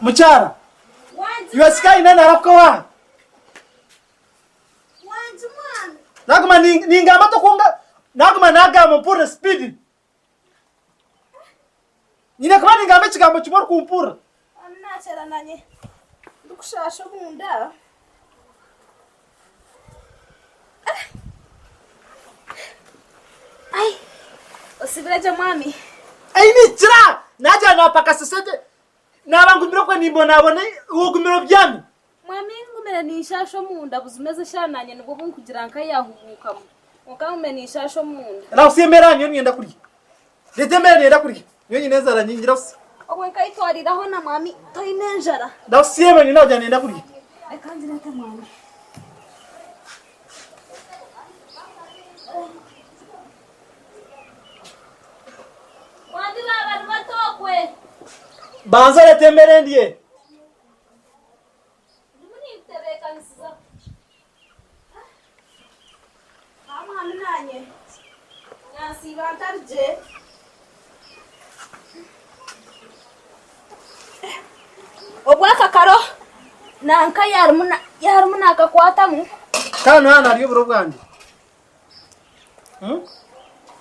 Muchara. Yuasikai nani arakowa? Naguma ninga mato kunga. Naguma naga mpura speed. Nina kama ninga mechiga mchumor kumpura. Anachera nanye. Dukushasha bunda. Ai. Osibiraje mwami. Ai ni chira. Naja napaka sesete. Nabangumiro kwa nimbo nabone ugumiro byami. Mwami ngumira nishasho munda buzumeze shananye nubwo bunkugira nka yahubukamo. Mukamume nishasho munda. Na usiemera nyo ngenda kuri. Letemera ngenda kuri. Nyo nyineza ra nyingira usi. Ogwe kaitwariraho na mwami toinenjara. Na usiemera ni naja ngenda kuri. Ekanjira ta mwami. Mwami baba batokwe. Banza letemera ndiye. Nanye nasi bantarje obwaka karo nanka yarmuna akakwatamu Kana hana ariyo buro bwanje.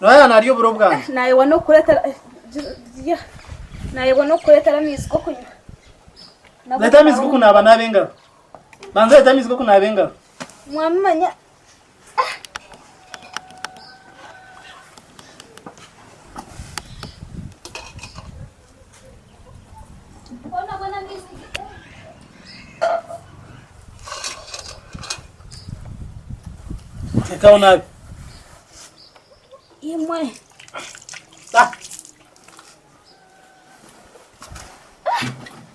No hana ariyo buro bwanje. Naye wano kureta naye wano kureta miziko kunya. Leta miziko kuna banabenga. Banza leta miziko kuna benga. Mwamanya Kauna imwe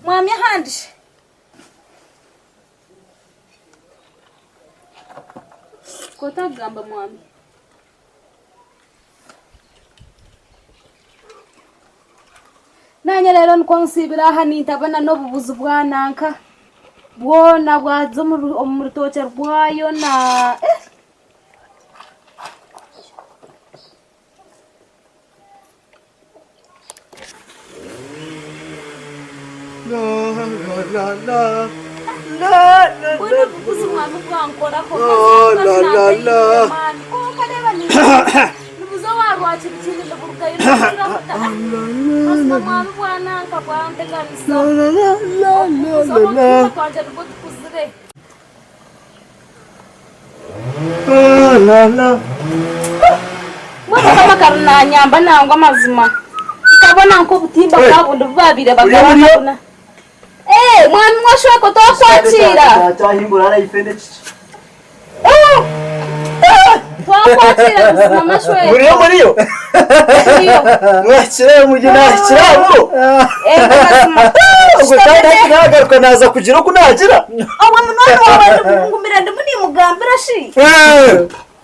mwami handi kota gamba mwami nanye rero nkonsibira hani tabana no bubuzu bwananka bwona bwazo mu rutoke rwayo na La bueno bubuzu mwami bwankora ko la ko kadeba ni bubuzu warwachi bikindi ndaburukayo asma mwami bwananka bwante kanisa la kwanje rubutuzire la mwana kama karuna nyamba nangwa mazima ikabona nko butimba kabundi babire bagabana mwami mwashoko twakwakira Tahimbura ara ifende. Twakwakira buzima mashwe. Muriyo. Mwakira mugina kirabo. Bazima. Gutanga kinagaruka naza kugira ko nagira. Awa munone wawe ngumira ndimuni mugambira shi.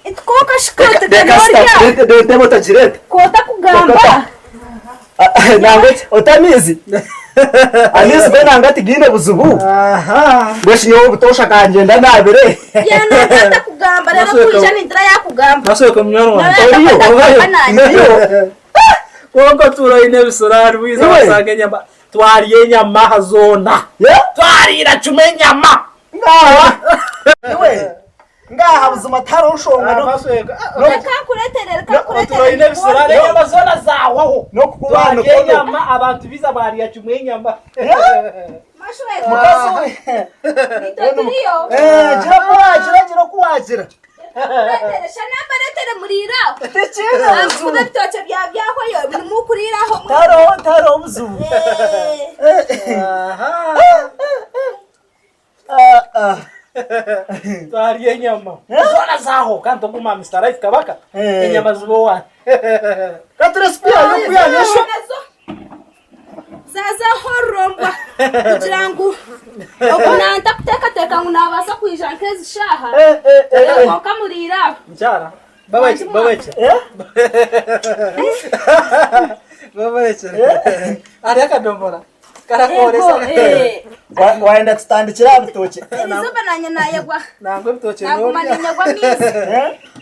Itkoka shikote de demo tajirete. Kota kugamba. Nangwe otamizi. Alizi bena ngati gine buzubu. Bweshi yo butosha kangenda nabere. Yana ngata kugamba rero kujana indra ya kugamba. Maso ko mnyoro wa. Oriyo. Kongo turo ine bisorari wiza basage nyama. Twariye nyama hazona. Twarira cume nyama. Ewe. Ngaha buzuma tarushonga no. Reka kureterera Turo ine bisorari nyama zona zawaho. No kukubana ko nyama abantu biza bariya cume nyama. Mashwe. Mukaso. Itotiriyo. Jira kuwajira. Shana baretere murira. Tekera. Akuba bitoce byako yo biri mu kuriraho. Taro buzu. Twariye nyama. Zona zaho kanto kuma Mr. Right kabaka. Inyama zubowa. Katrespia yo kuyanyesho. Zaza horomba kugirango okunanta kuteka ngunabasa kwijankeza shaha kamurira Njara babache ari akadombora karakoresa waenda standikira bitoke nizoba nanye nayegwa nangwe bitoke nagumanya nyagwa misi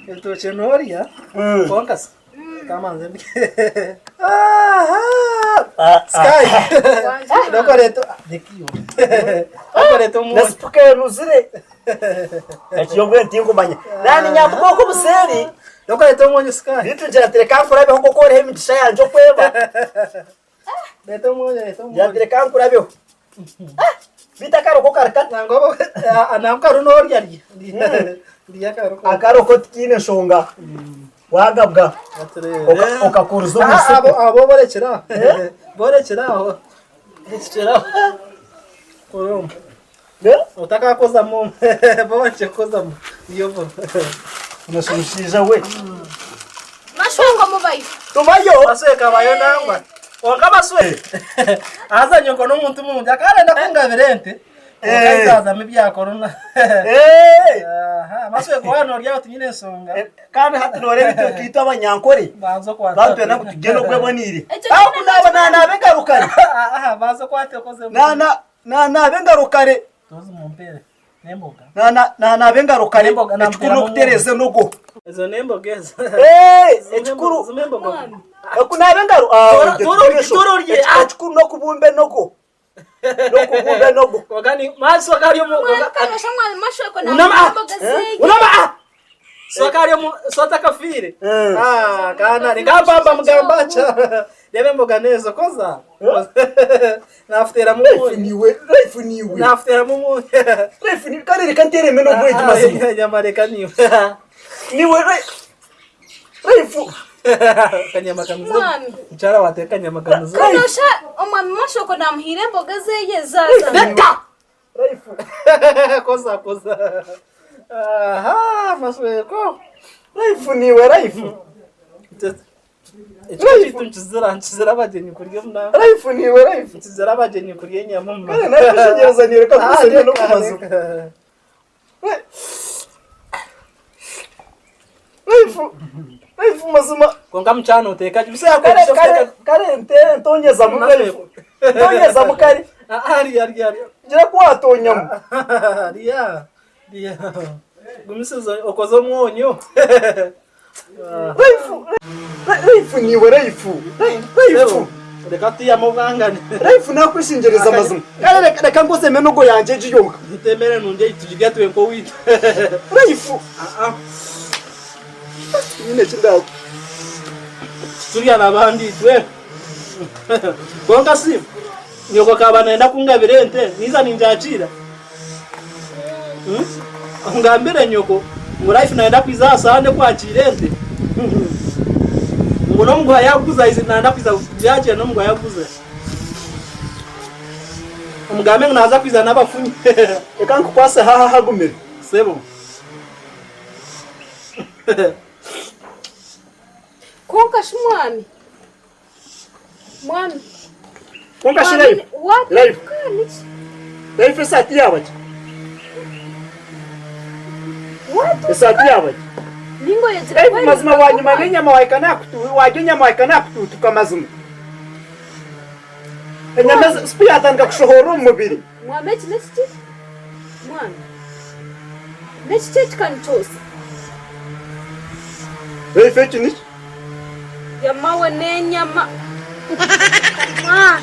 bitoke noria konkasa kamanze Sky dokoreto dekiyo dokoreto mu nasipuke nuzire ekiyongwe ntingumanya nani nyambuko ko buseri dokoreto mu Sky bitujira telekankura beho ko rehe migisha yanje kweba leto mu ya telekankura beho bitakaro ko karakata ngo anamkaru no ryari ndiya akaro ko tikine shonga wagabwa okakuruzo abo borekera borekeraho korom utakakoza mu boche koza mu iyo bo unashimishija we mashongo mubayo tubayo aswe kabayo nangwa wakabaswe azanye ko n'umuntu mu yakarenda kungabirente okazaza mibya corona aha maswe ko hano rya tunyine songa kandi hati nore bitokita abanyankore banzo kwa bantu na kutugeno kwebonire aho kunabona nabengarukare aha banzo kwate koze nabengarukare tozi mumpere nemboga nabengarukare ekikuru kutereze nugo ezo nembogeza ekikuru zimemboga akunabengaru toro rye ekikuru no kubumbe nogo Wagani maso kariyo mu kana shamwa mashoko na unama mboga sokariyo mu sota kafire kana ngabamba mugambacha debe mboga nezo koza naftera mu life niwe naftera mu life ni kare kantere meno bwe tumazimu nyamarekani niwe life kanyama kamuzo mchara wateka nyama kamuzo kanosha omwami mashoko na muhire mboga zeye zaza deka koza aha masweko life niwe life Ichi nchizira bajenye kurye mna life niwe life nchizira bajenye kurye nyama mma na kushigeza ni reka kusenya no kumazu life mazuma konga mchana uteka bise kare ntonyeza mu life ntonyeza mu kare ari gira kwatonyamo dia gumisezo okozo mwonyo life niwe life reka tuyamo bwangane life nakwishingereza amazima kare reka ngose menogo yanje jiyonka ntemere nunje tujiga twenko wita life nyine kindago turiya nabandi twe konga si nyoko kabana enda kungabirente niza ninjachira ngambire nyoko mu life naenda kwiza sande kwachirente muno mugwa yakuza izi naenda kwiza byaje no mugwa yakuza umugambe naza kwiza nabafunye reka nkukwase haha hagumire sebo konka shmwami mwami konka shirei life life sati yabaje sati yabaje lingo yezira life mazima wanyuma n'inyama waikana kutu wajye nyama waikana kutu tukamazuma enyama spia atanga kushohora umubiri mwameti nechi mwami nechi kanitosa life chini yamawe nenyama Ah!